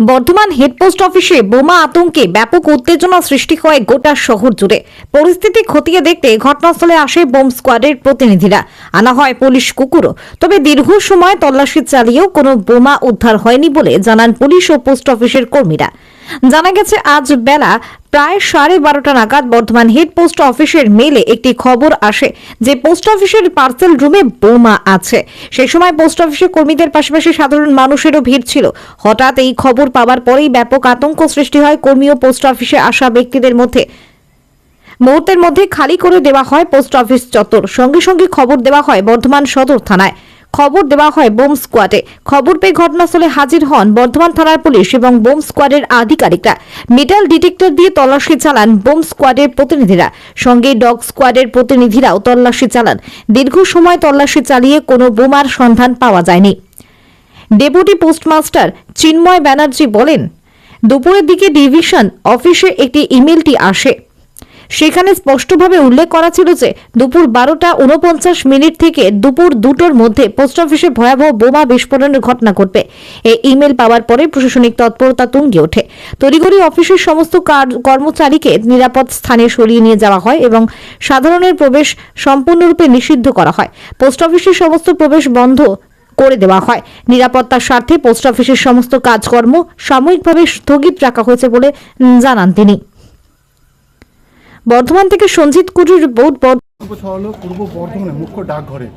Bardhaman head post অফিসে বোমা আতঙ্কে ব্যাপক উত্তেজনা সৃষ্টি হয় গোটা শহর জুড়ে। পরিস্থিতি খতিয়ে দেখতে ঘটনাস্থলে আসে বোম স্কোয়াডের প্রতিনিধিরা, আনা হয় পুলিশ কুকুরও। তবে দীর্ঘ সময় তল্লাশি চালিয়েও কোনো বোমা উদ্ধার হয়নি বলে জানান পুলিশ ও পোস্ট অফিসের কর্মীরা। জানা গেছে আজ বেলা প্রায় 12:30 নাগাদ বর্ধমান হেড পোস্ট অফিসের মেলে একটি খবর আসে যে পোস্ট অফিসের পার্সেল রুমে বোমা আছে। সেই সময় পোস্ট অফিসের কর্মীদের পাশাপাশি সাধারণ মানুষেরও ভিড় ছিল। হঠাৎ এই খবর পাওয়ার পরেই ব্যাপক আতঙ্ক সৃষ্টি হয় কর্মী ও পোস্ট অফিসে আসা ব্যক্তিদের মধ্যে। মুহূর্তের মধ্যে খালি করে দেওয়া হয় পোস্ট অফিস চত্বর। সঙ্গে সঙ্গে খবর দেওয়া হয় বর্ধমান সদর থানায়। খবর দেওয়া হয় বোম স্কোয়াডে। খবর পেয়ে ঘটনাস্থলে হাজির হন বর্ধমান থানার পুলিশ এবং বোম স্কোয়াডের আধিকারিকরা। মেটাল ডিটেক্টর দিয়ে তল্লাশি চালান বোম স্কোয়াডের প্রতিনিধিরা। সঙ্গে ডগ স্কোয়াডের প্রতিনিধিরাও তল্লাশি চালান। দীর্ঘ সময় তল্লাশি চালিয়ে কোনো বোমার সন্ধান পাওয়া যায়নি। ডেপুটি পোস্টমাস্টার চিন্ময় ব্যানার্জি বলেন, দুপুরের দিকে ডিভিশন অফিসে একটি ইমেলটি আসে। সেখানে স্পষ্টভাবে উল্লেখ করা ছিল যে দুপুর 12:49 থেকে দুপুর 2টোর মধ্যে পোস্ট অফিসে ভয়াবহ বোমা বিস্ফোরণের ঘটনা ঘটবে। এই ইমেল পাওয়ার পরে প্রশাসনিক তৎপরতা তুঙ্গে ওঠে। তড়িঘড়ি অফিসের সমস্ত কর্মচারীকে নিরাপদ স্থানে সরিয়ে নিয়ে যাওয়া হয় এবং সাধারণের প্রবেশ সম্পূর্ণরূপে নিষিদ্ধ করা হয়। পোস্ট অফিসের সমস্ত প্রবেশ বন্ধ করে দেওয়া হয়। নিরাপত্তার স্বার্থে পোস্ট অফিসের সমস্ত কাজকর্ম সাময়িকভাবে স্থগিত রাখা হয়েছে বলে জানান তিনি। বর্ধমান থেকে সঞ্জিত কুটির রিপোর্ট। পূর্ব বর্ধমানে মুখ্য ডাকঘরে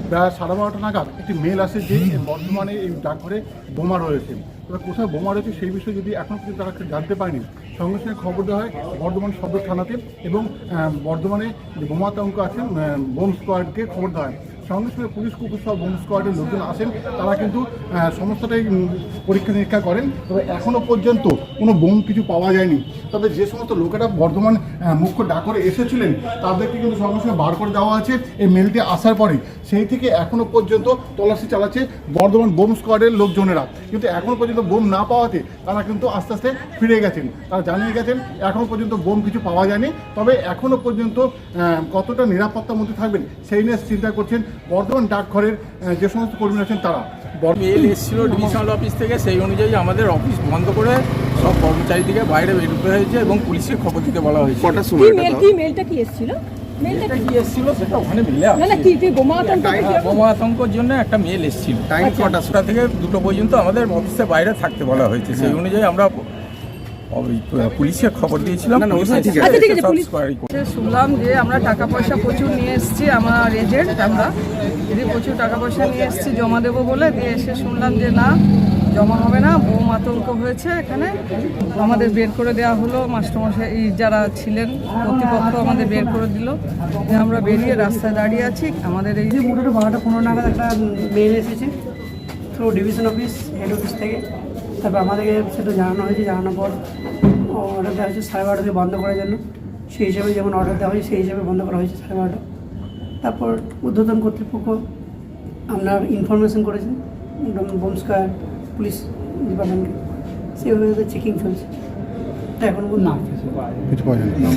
প্রায় 12:30 নাগাদ একটি মেল আসে যে বর্ধমানে এই ডাকঘরে বোমা রয়েছে। তবে কোথায় বোমা রয়েছে সেই বিষয়ে যদি এখন পর্যন্ত তারা জানতে পারেনি। সঙ্গে সঙ্গে খবর দেওয়া হয় বর্ধমান সদর থানাতে এবং বর্ধমানে যে বোমা আতঙ্ক আছেন বোম স্কোয়াডকে খবর দেওয়া হয়। সঙ্গে সঙ্গে পুলিশ কুকুর সহ বোম স্কোয়াডের লোকজন আসেন। তারা কিন্তু সমস্তটাই পরীক্ষা নিরীক্ষা করেন। তবে এখনও পর্যন্ত কোনো বোম কিছু পাওয়া যায়নি। তবে যে সমস্ত লোকেরা বর্ধমান মুখ্য ডাকঘরে এসেছিলেন তাদেরকে কিন্তু সঙ্গে সঙ্গে বার করে দেওয়া আছে এই মেলটি আসার পরে। সেই থেকে এখনও পর্যন্ত তল্লাশি চালাচ্ছে বর্ধমান বোম স্কোয়াডের লোকজনেরা। কিন্তু এখনও পর্যন্ত বোম না পাওয়াতে তারা কিন্তু আস্তে আস্তে ফিরে গেছেন। তারা জানিয়ে গেছেন এখনও পর্যন্ত বোম কিছু পাওয়া যায়নি। তবে এখনও পর্যন্ত কতটা নিরাপত্তার মধ্যে থাকবেন সেই নিয়ে চিন্তা করছেন বর্ধমান ডাকঘরের যে সমস্ত কর্মী আছেন তারা। মেল এসেছিল ডিভিশনাল অফিস থেকে, সেই অনুযায়ী আমাদের অফিস বন্ধ করে সব কর্মচারীদিকে বাইরে বেরোতে হয়েছে এবং পুলিশকে খবর দিতে বলা হয়েছে। কটার সময় মেলটা কি এসেছিল? মেলটা কি এসেছিল সেটা ওখানে মিলে বোমা আতঙ্কের জন্য একটা মেল এসেছিল। টাইম কটা থেকে 2টো পর্যন্ত আমাদের অফিসের বাইরে থাকতে বলা হয়েছে। সেই অনুযায়ী আমরা পুলিশকে খবর দিয়েছিলাম। শুনলাম যে আমরা টাকা পয়সা প্রচুর নিয়ে এসেছি, আমার এজেন্ট আমরা প্রচুর টাকা পয়সা নিয়ে এসেছি জমা দেবো বলে। দিয়ে এসে শুনলাম যে না, জমা হবে না, বোম আতঙ্ক হয়েছে এখানে। আমাদের বের করে দেওয়া হলো, মাস্টারমশাই যারা ছিলেন কর্তৃপক্ষ আমাদের বের করে দিল। আমরা বেরিয়ে রাস্তায় দাঁড়িয়ে আছি। আমাদের এই যে মোটামুটি 12:15 নাগাদ একটা মেল এসেছে through division office, head office থেকে। তারপর আমাদেরকে সেটা জানানো হয়েছে। জানানোর পর অর্ডার দেওয়া হয়েছে 12:30 থেকে বন্ধ করার জন্য। সেই হিসাবে যেমন অর্ডার দেওয়া হয়েছে সেই হিসাবে বন্ধ করা হয়েছে 12:30। তারপর ঊর্ধ্বতন কর্তৃপক্ষ আপনার ইনফরমেশন করেছে বোম স্কোয়াড পুলিশ ডিপার্টমেন্টকে। সেইভাবে চেকিং চলছে। এখন না কিছু পাওয়া যায়নি।